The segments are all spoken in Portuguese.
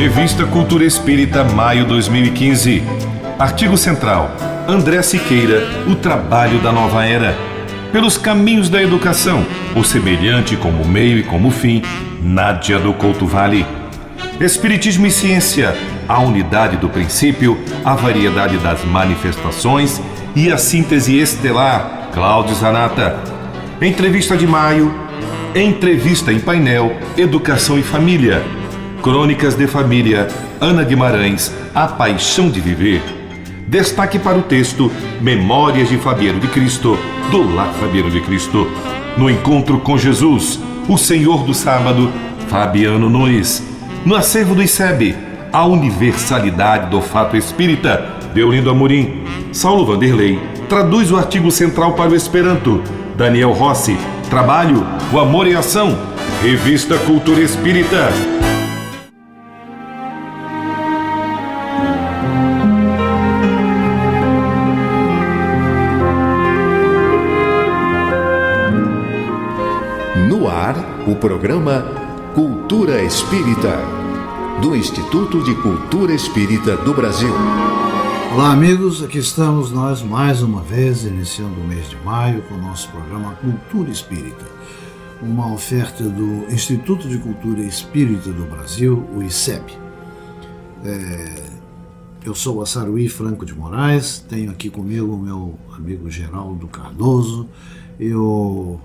Revista Cultura Espírita, maio 2015. Artigo central: André Siqueira, o trabalho da nova era. Pelos caminhos da educação, o semelhante como meio e como fim, Nádia do Couto Vale. Espiritismo e ciência, a unidade do princípio, a variedade das manifestações e a síntese estelar, Cláudio Zanata. Entrevista de maio, entrevista em painel, educação e família. Crônicas de família, Ana Guimarães, A Paixão de Viver. Destaque para o texto Memórias de Fabiano de Cristo, do Lar Fabiano de Cristo. No Encontro com Jesus, o Senhor do Sábado, Fabiano Nunes. No acervo do ICEB, A Universalidade do Fato Espírita, Deolindo Amorim. Saulo Vanderlei traduz o artigo central para o Esperanto. Daniel Rossi, Trabalho, o Amor em Ação. Revista Cultura Espírita. No ar, o programa Cultura Espírita, do Instituto de Cultura Espírita do Brasil. Olá amigos, aqui estamos nós mais uma vez, iniciando o mês de maio com o nosso programa Cultura Espírita, uma oferta do Instituto de Cultura Espírita do Brasil, o ICEB. Eu sou o Assaruí Franco de Moraes, tenho aqui comigo o meu amigo Geraldo Cardoso e o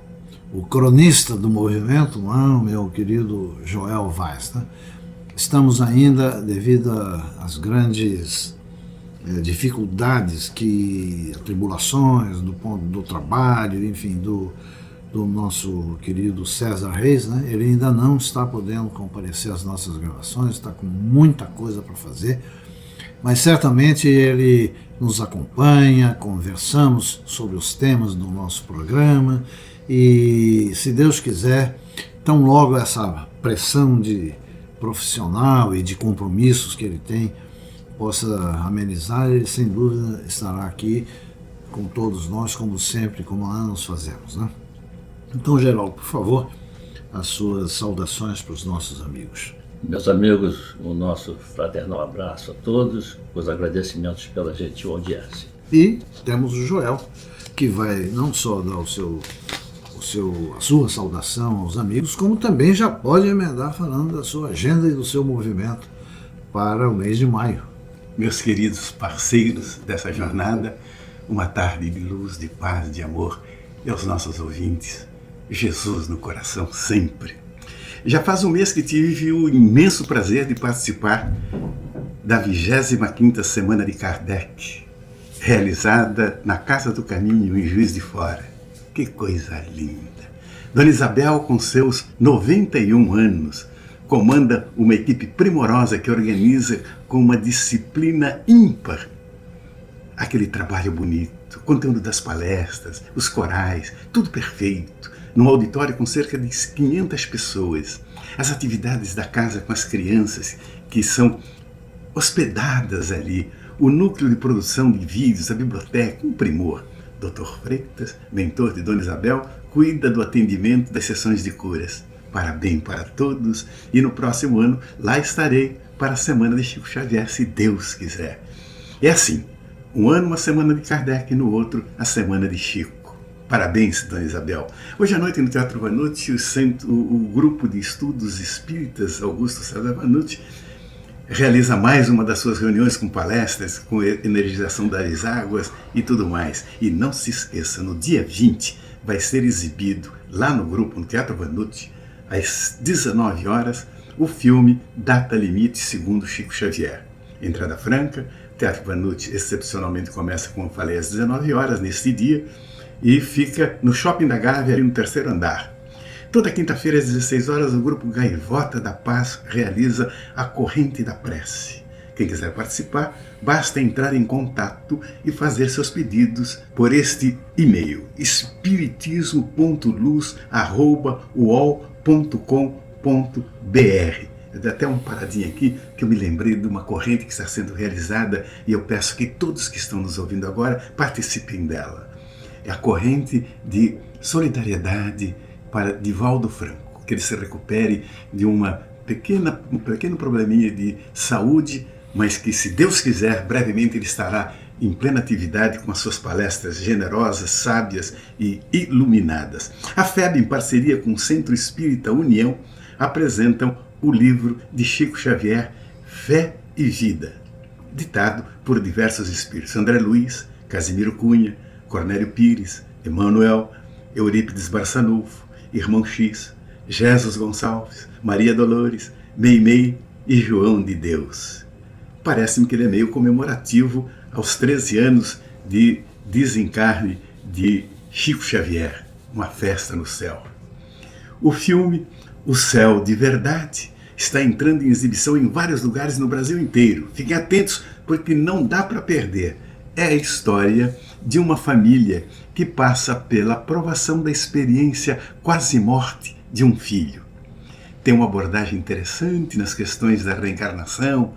cronista do movimento, o meu querido Joel Vaz. Né? Estamos ainda, devido às grandes dificuldades, atribulações do ponto do trabalho, enfim, do nosso querido César Reis, né? Ele ainda não está podendo comparecer às nossas gravações, está com muita coisa para fazer, mas certamente ele nos acompanha, conversamos sobre os temas do nosso programa e, se Deus quiser, tão logo essa pressão de profissional e de compromissos que ele tem possa amenizar, ele sem dúvida estará aqui com todos nós, como sempre, como nós fazemos, né? Então, Geraldo, por favor, as suas saudações para os nossos amigos. Meus amigos, o nosso fraternal abraço a todos, os agradecimentos pela gentil audiência. E temos o Joel, que vai não só dar a sua saudação aos amigos, como também já pode emendar falando da sua agenda e do seu movimento para o mês de maio. Meus queridos parceiros dessa jornada, uma tarde de luz, de paz, de amor, e aos nossos ouvintes, Jesus no coração sempre. Já faz um mês que tive o imenso prazer de participar da 25ª Semana de Kardec, realizada na Casa do Caminho, em Juiz de Fora. Que coisa linda! Dona Isabel, com seus 91 anos, comanda uma equipe primorosa que organiza com uma disciplina ímpar aquele trabalho bonito, conteúdo das palestras, os corais, tudo perfeito, num auditório com cerca de 500 pessoas. As atividades da casa com as crianças que são hospedadas ali, o núcleo de produção de vídeos, a biblioteca, um primor. Dr. Freitas, mentor de Dona Isabel, cuida do atendimento das sessões de curas. Parabéns para todos e no próximo ano lá estarei para a Semana de Chico Xavier, se Deus quiser. É assim, um ano uma Semana de Kardec e no outro a Semana de Chico. Parabéns, Dona Isabel. Hoje à noite no Teatro Vanucci, o grupo de estudos espíritas Augusto César Vanucci realiza mais uma das suas reuniões com palestras, com energização das águas e tudo mais. E não se esqueça, no dia 20 vai ser exibido lá no grupo, no Teatro Vanucci, às 19 horas, o filme Data Limite segundo Chico Xavier. Entrada franca, o Teatro Vanucci excepcionalmente começa, como eu falei, às 19 horas nesse dia e fica no Shopping da Gávea, ali no 3º andar. Toda quinta-feira às 16 horas, o grupo Gaivota da Paz realiza a Corrente da Prece. Quem quiser participar, basta entrar em contato e fazer seus pedidos por este e-mail, espiritismo.luz@uol.com.br. Dá até uma paradinha aqui que eu me lembrei de uma corrente que está sendo realizada e eu peço que todos que estão nos ouvindo agora participem dela. É a corrente de solidariedade para Divaldo Franco, que ele se recupere de uma um pequeno probleminha de saúde, mas que, se Deus quiser, brevemente ele estará em plena atividade com as suas palestras generosas, sábias e iluminadas. A FEB, em parceria com o Centro Espírita União, apresentam o livro de Chico Xavier, Fé e Vida, ditado por diversos espíritos: André Luiz, Casimiro Cunha, Cornélio Pires, Emmanuel, Eurípides Barçanufo, Irmão X, Jesus Gonçalves, Maria Dolores, Meimei e João de Deus. Parece-me que ele é meio comemorativo aos 13 anos de desencarne de Chico Xavier, uma festa no céu. O filme O Céu de Verdade está entrando em exibição em vários lugares no Brasil inteiro. Fiquem atentos, porque não dá para perder. É a história de uma família que passa pela provação da experiência quase morte de um filho. Tem uma abordagem interessante nas questões da reencarnação.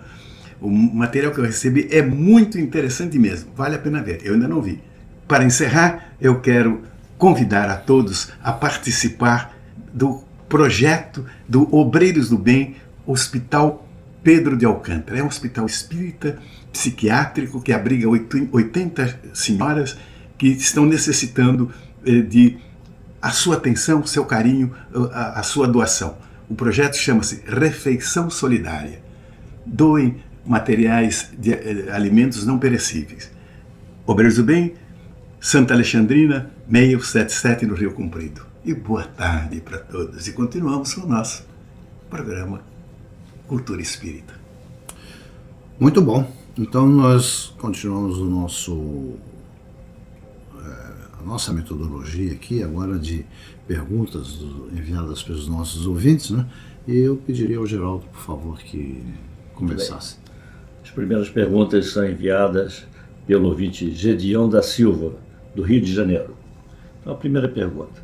O material que eu recebi é muito interessante mesmo, vale a pena ver, eu ainda não vi. Para encerrar, eu quero convidar a todos a participar do projeto do Obreiros do Bem, Hospital Pedro de Alcântara. É um hospital espírita, psiquiátrico, que abriga 80 senhoras que estão necessitando de a sua atenção, seu carinho, a sua doação. O projeto chama-se Refeição Solidária. Doem materiais de alimentos não perecíveis. Obreiros do Bem, Santa Alexandrina, 677 no Rio Comprido. E boa tarde para todos. E continuamos com o nosso programa Cultura Espírita. Muito bom. Então nós continuamos a nossa metodologia aqui, agora de perguntas enviadas pelos nossos ouvintes, né? E eu pediria ao Geraldo, por favor, que começasse. As primeiras perguntas são enviadas pelo ouvinte Gedião da Silva, do Rio de Janeiro. Então, a primeira pergunta: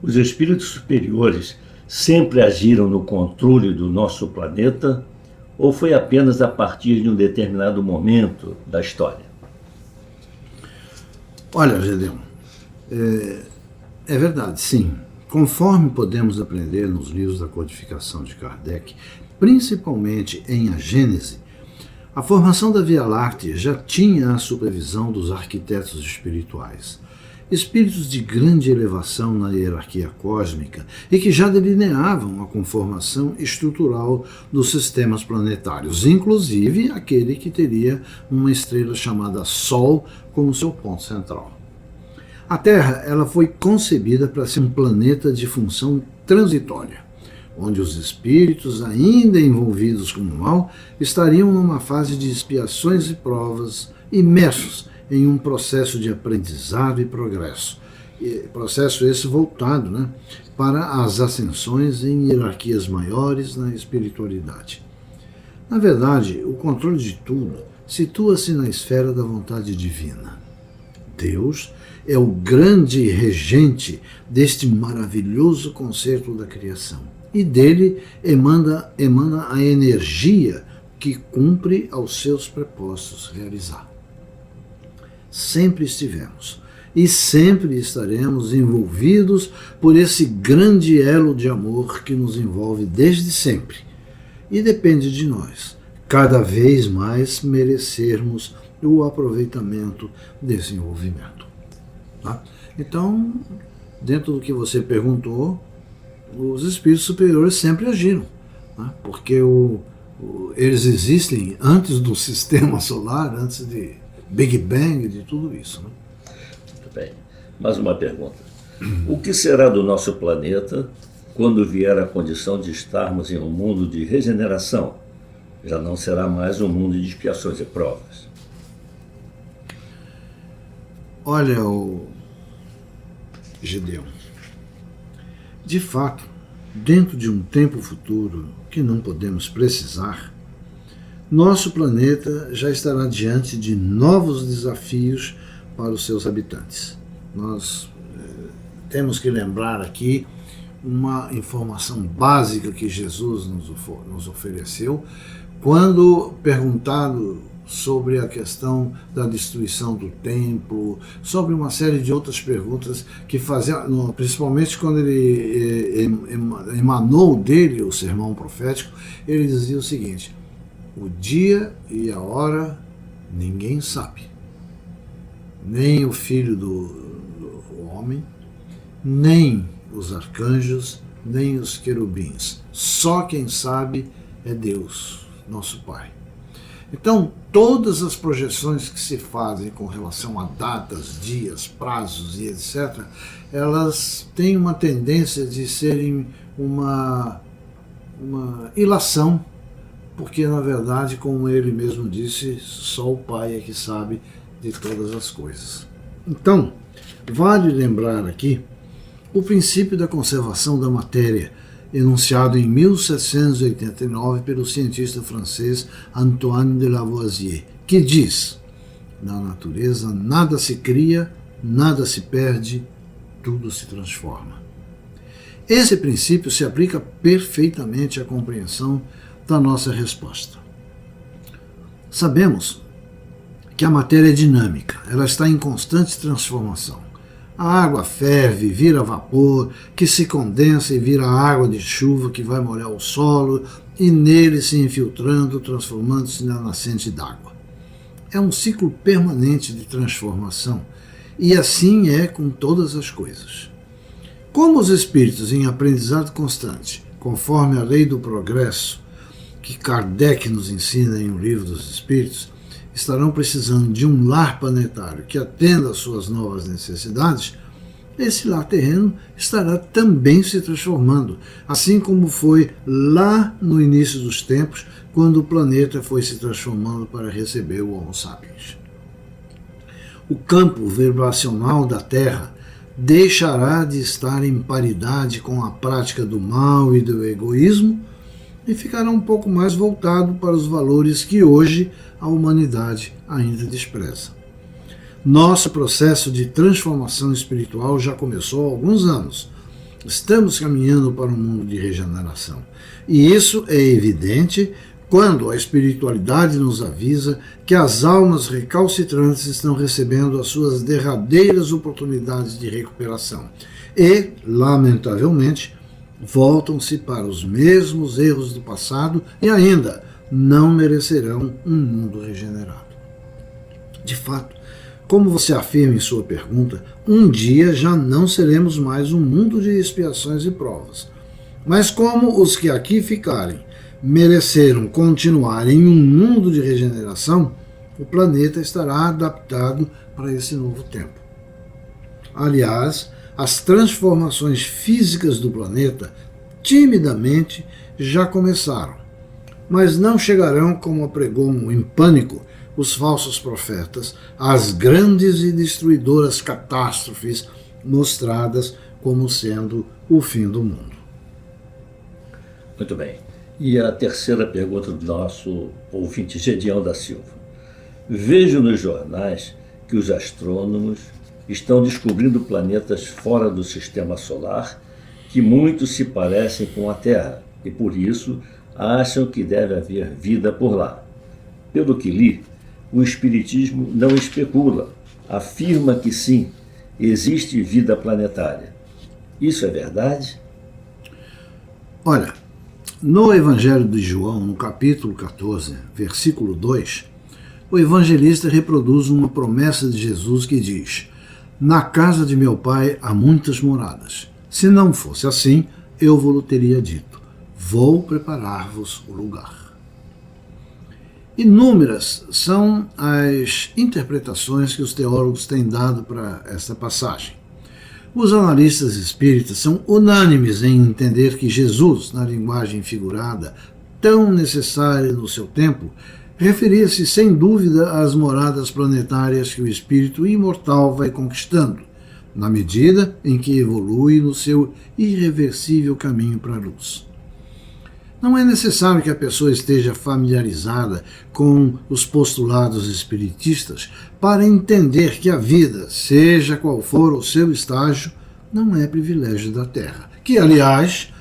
os espíritos superiores sempre agiram no controle do nosso planeta ou foi apenas a partir de um determinado momento da história? Olha, Gedeon, é verdade, sim. Conforme podemos aprender nos livros da codificação de Kardec, principalmente em A Gênese, a formação da Via Láctea já tinha a supervisão dos arquitetos espirituais, espíritos de grande elevação na hierarquia cósmica e que já delineavam a conformação estrutural dos sistemas planetários, inclusive aquele que teria uma estrela chamada Sol como seu ponto central. A Terra, ela foi concebida para ser um planeta de função transitória, onde os espíritos, ainda envolvidos com o mal, estariam numa fase de expiações e provas, imersos em um processo de aprendizado e progresso. Processo esse voltado, para as ascensões em hierarquias maiores na espiritualidade. Na verdade, o controle de tudo situa-se na esfera da vontade divina. Deus é o grande regente deste maravilhoso concerto da criação. E dele emana a energia que cumpre aos seus propósitos realizar. Sempre estivemos e sempre estaremos envolvidos por esse grande elo de amor que nos envolve desde sempre. E depende de nós, cada vez mais, merecermos o aproveitamento desse envolvimento. Tá? Então, dentro do que você perguntou, os espíritos superiores sempre agiram, porque eles existem antes do sistema solar, antes de Big Bang, de tudo isso. Muito bem. Mais uma pergunta. O que será do nosso planeta quando vier a condição de estarmos em um mundo de regeneração? Já não será mais um mundo de expiações e provas. Olha, Gedeon, de fato, dentro de um tempo futuro que não podemos precisar, nosso planeta já estará diante de novos desafios para os seus habitantes. Nós temos que lembrar aqui uma informação básica que Jesus nos ofereceu quando perguntado sobre a questão da destruição do templo, sobre uma série de outras perguntas que faziam, principalmente quando ele emanou dele o sermão profético, ele dizia o seguinte: o dia e a hora ninguém sabe, nem o filho do homem, nem os arcanjos, nem os querubins. Só quem sabe é Deus, nosso Pai. Então, todas as projeções que se fazem com relação a datas, dias, prazos e etc., elas têm uma tendência de serem uma ilação, porque, na verdade, como ele mesmo disse, só o Pai é que sabe de todas as coisas. Então, vale lembrar aqui o princípio da conservação da matéria, enunciado em 1789 pelo cientista francês Antoine de Lavoisier, que diz: na natureza nada se cria, nada se perde, tudo se transforma. Esse princípio se aplica perfeitamente à compreensão da nossa resposta. Sabemos que a matéria é dinâmica, ela está em constante transformação. A água ferve, vira vapor, que se condensa e vira água de chuva que vai molhar o solo e nele se infiltrando, transformando-se na nascente d'água. É um ciclo permanente de transformação e assim é com todas as coisas. Como os espíritos em aprendizado constante, conforme a lei do progresso que Kardec nos ensina em O Livro dos Espíritos, estarão precisando de um lar planetário que atenda às suas novas necessidades, esse lar terreno estará também se transformando, assim como foi lá no início dos tempos, quando o planeta foi se transformando para receber o Homo sapiens. O campo vibracional da Terra deixará de estar em paridade com a prática do mal e do egoísmo e ficará um pouco mais voltado para os valores que hoje a humanidade ainda despreza. Nosso processo de transformação espiritual já começou há alguns anos. Estamos caminhando para um mundo de regeneração. E isso é evidente quando a espiritualidade nos avisa que as almas recalcitrantes estão recebendo as suas derradeiras oportunidades de recuperação e, lamentavelmente, voltam-se para os mesmos erros do passado e ainda não merecerão um mundo regenerado. De fato, como você afirma em sua pergunta, um dia já não seremos mais um mundo de expiações e provas. Mas como os que aqui ficarem mereceram continuar em um mundo de regeneração, o planeta estará adaptado para esse novo tempo. Aliás, as transformações físicas do planeta timidamente já começaram, mas não chegarão, como apregou em Pânico os falsos profetas, às grandes e destruidoras catástrofes mostradas como sendo o fim do mundo. Muito bem. E a terceira pergunta do nosso ouvinte Gedião da Silva. Vejo nos jornais que os astrônomos estão descobrindo planetas fora do sistema solar que muito se parecem com a Terra e, por isso, acham que deve haver vida por lá. Pelo que li, o Espiritismo não especula, afirma que sim, existe vida planetária. Isso é verdade? Olha, no Evangelho de João, no capítulo 14, versículo 2, o evangelista reproduz uma promessa de Jesus que diz: na casa de meu pai há muitas moradas. Se não fosse assim, eu vos teria dito: vou preparar-vos o lugar. Inúmeras são as interpretações que os teólogos têm dado para esta passagem. Os analistas espíritas são unânimes em entender que Jesus, na linguagem figurada, tão necessária no seu tempo, referia-se sem dúvida às moradas planetárias que o espírito imortal vai conquistando, na medida em que evolui no seu irreversível caminho para a luz. Não é necessário que a pessoa esteja familiarizada com os postulados espiritistas para entender que a vida, seja qual for o seu estágio, não é privilégio da Terra, que, aliás,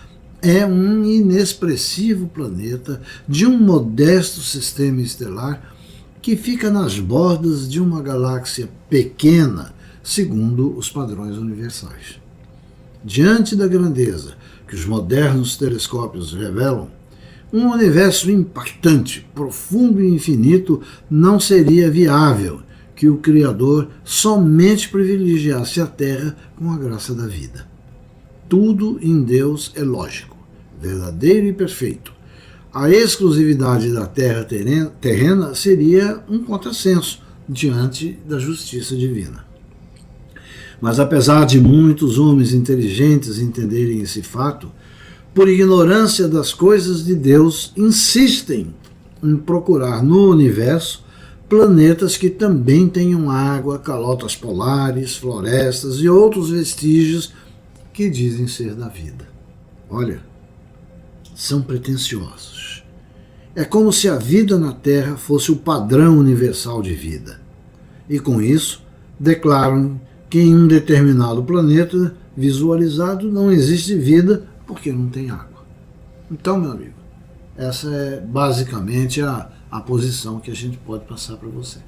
é um inexpressivo planeta de um modesto sistema estelar que fica nas bordas de uma galáxia pequena, segundo os padrões universais. Diante da grandeza que os modernos telescópios revelam, um universo impactante, profundo e infinito não seria viável que o Criador somente privilegiasse a Terra com a graça da vida. Tudo em Deus é lógico, verdadeiro e perfeito. A exclusividade da Terra terrena seria um contrassenso diante da justiça divina. Mas apesar de muitos homens inteligentes entenderem esse fato, por ignorância das coisas de Deus, insistem em procurar no universo planetas que também tenham água, calotas polares, florestas e outros vestígios que dizem ser da vida. Olha, são pretensiosos. É como se a vida na Terra fosse o padrão universal de vida. E com isso, declaram que em um determinado planeta visualizado não existe vida porque não tem água. Então, meu amigo, essa é basicamente a posição que a gente pode passar para você.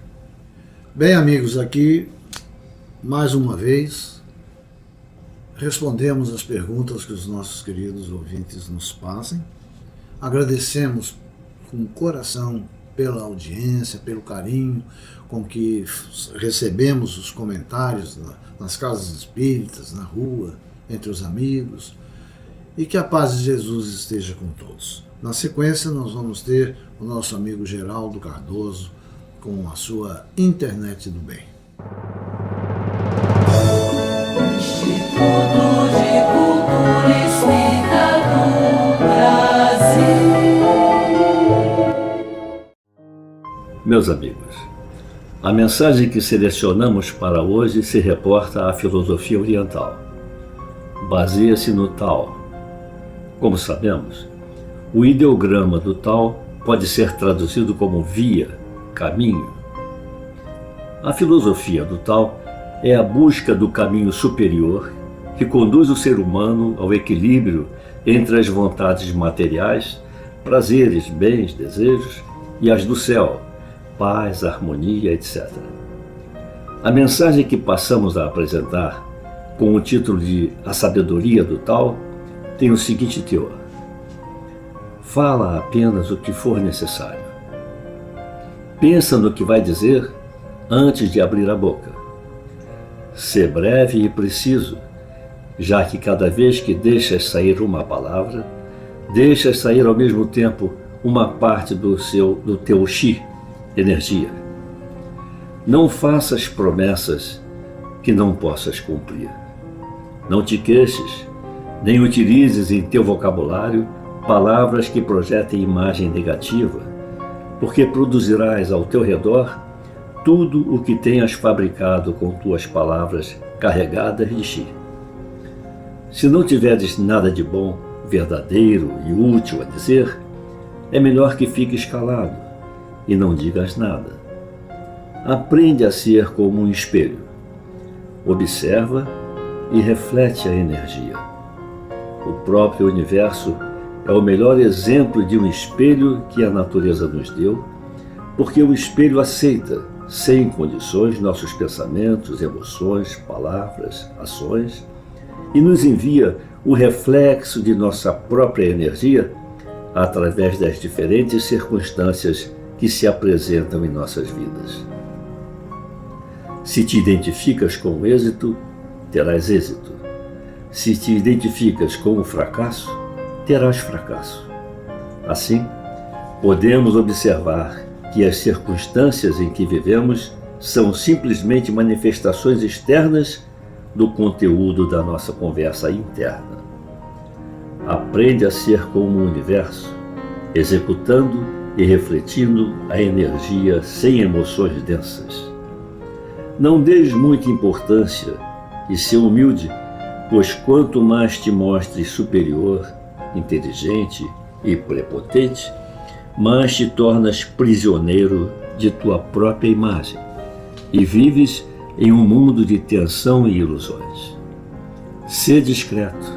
Bem, amigos, aqui, mais uma vez, respondemos as perguntas que os nossos queridos ouvintes nos passem. Agradecemos com o coração pela audiência, pelo carinho com que recebemos os comentários nas casas espíritas, na rua, entre os amigos, e que a paz de Jesus esteja com todos. Na sequência, nós vamos ter o nosso amigo Geraldo Cardoso com a sua Internet do Bem. Instituto de Cultura Espírita do Brasil. Meus amigos, a mensagem que selecionamos para hoje se reporta à filosofia oriental. Baseia-se no Tao. Como sabemos, o ideograma do Tao pode ser traduzido como via, caminho. A filosofia do Tao é a busca do caminho superior que conduz o ser humano ao equilíbrio entre as vontades materiais, prazeres, bens, desejos e as do céu, paz, harmonia, etc. A mensagem que passamos a apresentar, com o título de A Sabedoria do Tao, tem o seguinte teor: fala apenas o que for necessário. Pensa no que vai dizer antes de abrir a boca. Sê breve e preciso, já que cada vez que deixas sair uma palavra, deixas sair ao mesmo tempo uma parte do teu chi, energia. Não faças promessas que não possas cumprir. Não te queixes, nem utilizes em teu vocabulário palavras que projetem imagem negativa, porque produzirás ao teu redor tudo o que tenhas fabricado com tuas palavras carregadas de chi. Se não tiveres nada de bom, verdadeiro e útil a dizer, é melhor que fiques calado e não digas nada. Aprende a ser como um espelho. Observa e reflete a energia. O próprio universo é o melhor exemplo de um espelho que a natureza nos deu, porque o espelho aceita, sem condições, nossos pensamentos, emoções, palavras, ações, e nos envia o reflexo de nossa própria energia através das diferentes circunstâncias que se apresentam em nossas vidas. Se te identificas com o êxito, terás êxito. Se te identificas com o fracasso, terás fracasso. Assim, podemos observar que as circunstâncias em que vivemos são simplesmente manifestações externas do conteúdo da nossa conversa interna. Aprende a ser como o universo, executando e refletindo a energia sem emoções densas. Não dês muita importância e se humilde, pois quanto mais te mostres superior, inteligente e prepotente, mais te tornas prisioneiro de tua própria imagem e vives em um mundo de tensão e ilusões. Sê discreto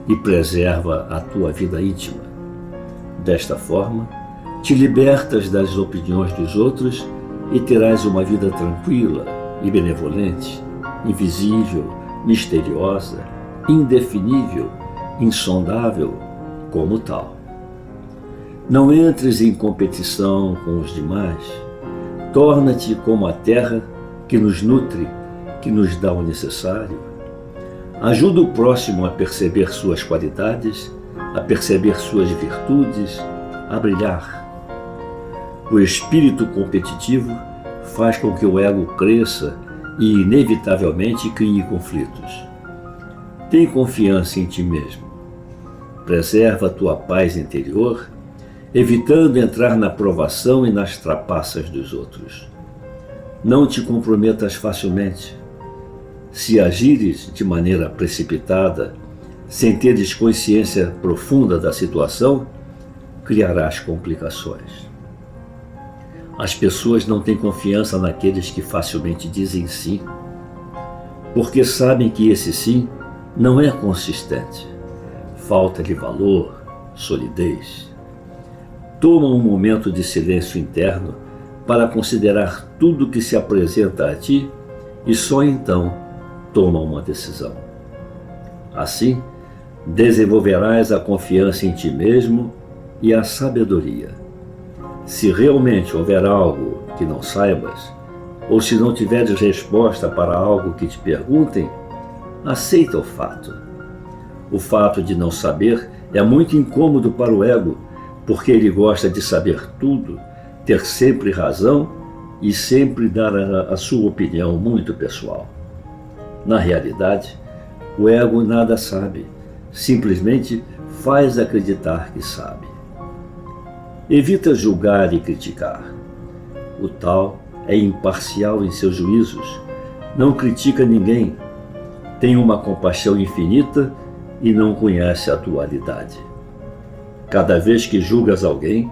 e preserva a tua vida íntima. Desta forma, te libertas das opiniões dos outros e terás uma vida tranquila e benevolente, invisível, misteriosa, indefinível, insondável como tal. Não entres em competição com os demais. Torna-te como a terra que nos nutre, que nos dá o necessário. Ajuda o próximo a perceber suas qualidades, a perceber suas virtudes, a brilhar. O espírito competitivo faz com que o ego cresça e, inevitavelmente, crie conflitos. Tem confiança em ti mesmo. Preserva a tua paz interior, evitando entrar na provação e nas trapaças dos outros. Não te comprometas facilmente. Se agires de maneira precipitada, sem teres consciência profunda da situação, criarás complicações. As pessoas não têm confiança naqueles que facilmente dizem sim, porque sabem que esse sim não é consistente. Falta-lhe valor, solidez. Toma um momento de silêncio interno para considerar tudo que se apresenta a ti e só então toma uma decisão. Assim, desenvolverás a confiança em ti mesmo e a sabedoria. Se realmente houver algo que não saibas, ou se não tiveres resposta para algo que te perguntem, aceita o fato. O fato de não saber é muito incômodo para o ego, porque ele gosta de saber tudo, ter sempre razão e sempre dar a sua opinião muito pessoal. Na realidade, o ego nada sabe, simplesmente faz acreditar que sabe. Evita julgar e criticar. O tal é imparcial em seus juízos, não critica ninguém, tem uma compaixão infinita e não conhece a dualidade. Cada vez que julgas alguém,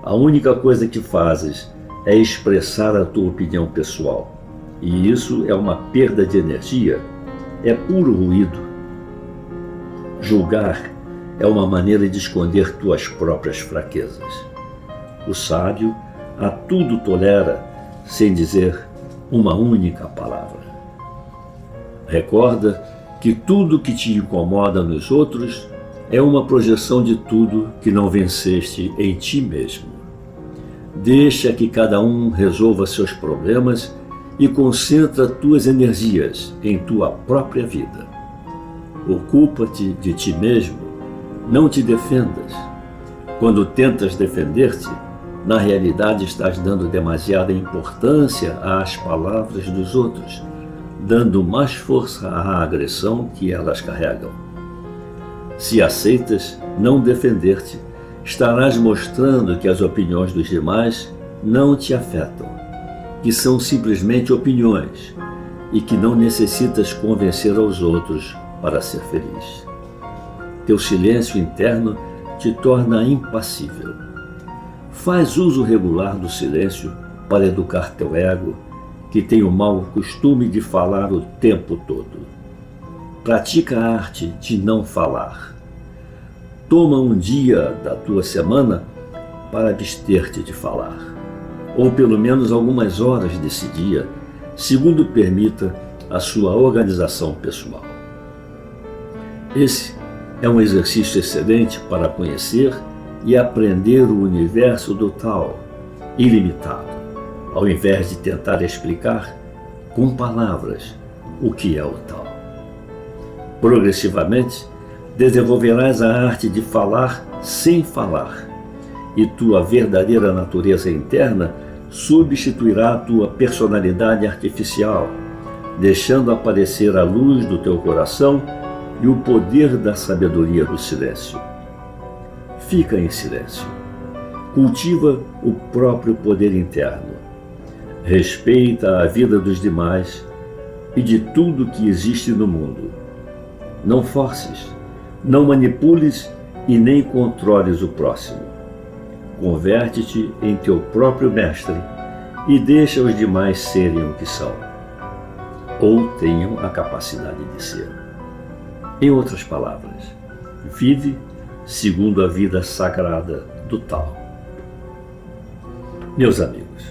a única coisa que fazes é expressar a tua opinião pessoal. E isso é uma perda de energia, é puro ruído. Julgar é uma maneira de esconder tuas próprias fraquezas. O sábio a tudo tolera, sem dizer uma única palavra. Recorda que tudo que te incomoda nos outros é uma projeção de tudo que não venceste em ti mesmo. Deixa que cada um resolva seus problemas e concentra tuas energias em tua própria vida. Ocupa-te de ti mesmo, não te defendas. Quando tentas defender-te, na realidade estás dando demasiada importância às palavras dos outros, dando mais força à agressão que elas carregam. Se aceitas não defender-te, estarás mostrando que as opiniões dos demais não te afetam, que são simplesmente opiniões e que não necessitas convencer aos outros para ser feliz. Teu silêncio interno te torna impassível. Faz uso regular do silêncio para educar teu ego, que tem o mau costume de falar o tempo todo. Pratica a arte de não falar. Toma um dia da tua semana para abster-te de falar, ou pelo menos algumas horas desse dia, segundo permita a sua organização pessoal. Esse é um exercício excelente para conhecer e aprender o universo do Tao, ilimitado, ao invés de tentar explicar com palavras o que é o Tao. Progressivamente, desenvolverás a arte de falar sem falar, e tua verdadeira natureza interna substituirá a tua personalidade artificial, deixando aparecer a luz do teu coração e o poder da sabedoria do silêncio. Fica em silêncio. Cultiva o próprio poder interno. Respeita a vida dos demais e de tudo que existe no mundo. Não forces, não manipules e nem controles o próximo. Converte-te em teu próprio mestre e deixa os demais serem o que são, ou tenham a capacidade de ser. Em outras palavras, vive segundo a vida sagrada do Tao. Meus amigos,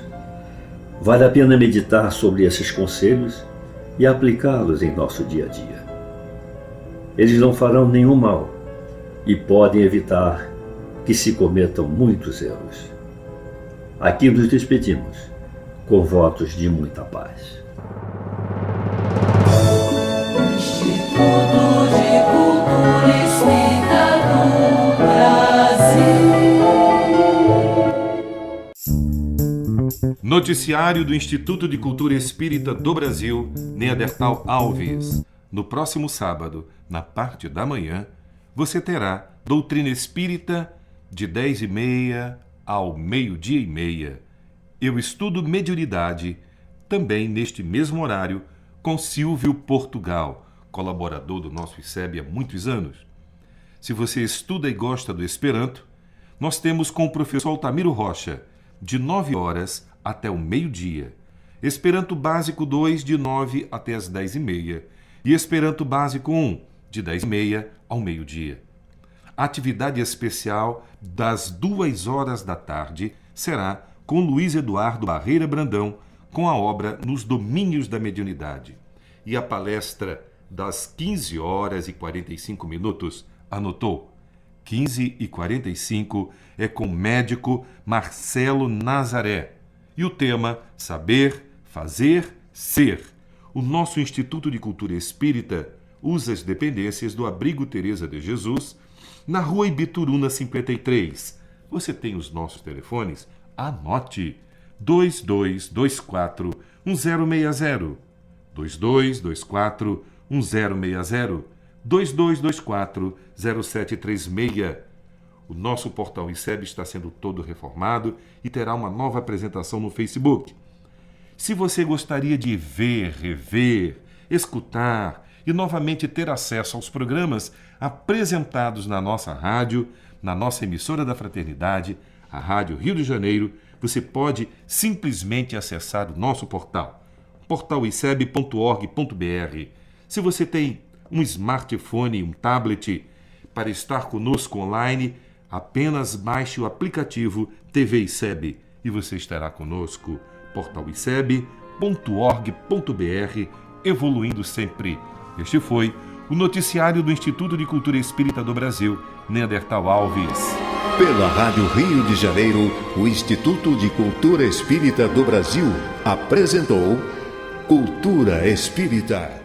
Vale a pena meditar sobre esses conselhos e aplicá-los em nosso dia a dia. Eles não farão nenhum mal e podem evitar que se cometam muitos erros. Aqui nos despedimos com votos de muita paz. Instituto de Cultura Espírita do Brasil. Noticiário do Instituto de Cultura Espírita do Brasil, Neandertal Alves. No próximo sábado, na parte da manhã, você terá Doutrina Espírita de 10h30 ao 12h30. Eu estudo mediunidade, também neste mesmo horário, com Silvio Portugal, colaborador do nosso ICEB há muitos anos. Se você estuda e gosta do Esperanto, nós temos com o professor Altamiro Rocha, de 9 horas até o meio-dia. Esperanto Básico 2, de 9 até as 10h30. E Esperanto Básico 1, de 10h30 ao meio-dia. A atividade especial das 2 horas da tarde será com Luiz Eduardo Barreira Brandão, com a obra Nos Domínios da Mediunidade. E a palestra das 15h45, anotou? 15h45 é com o médico Marcelo Nazaré. E o tema Saber, Fazer, Ser. O nosso Instituto de Cultura Espírita usa as dependências do Abrigo Teresa de Jesus, na Rua Ibituruna 53. Você tem os nossos telefones? Anote: 2224-1060, 2224-1060, 2224-0736. O nosso portal ICEB está sendo todo reformado e terá uma nova apresentação no Facebook. Se você gostaria de ver, rever, escutar e novamente ter acesso aos programas apresentados na nossa rádio, na nossa emissora da Fraternidade, a Rádio Rio de Janeiro, você pode simplesmente acessar o nosso portal, portaliceb.org.br. Se você tem um smartphone, um tablet, para estar conosco online, apenas baixe o aplicativo TV ICEB e você estará conosco, portaliceb.org.br, evoluindo sempre. Este foi o noticiário do Instituto de Cultura Espírita do Brasil, Neandertal Alves. Pela Rádio Rio de Janeiro, o Instituto de Cultura Espírita do Brasil apresentou Cultura Espírita.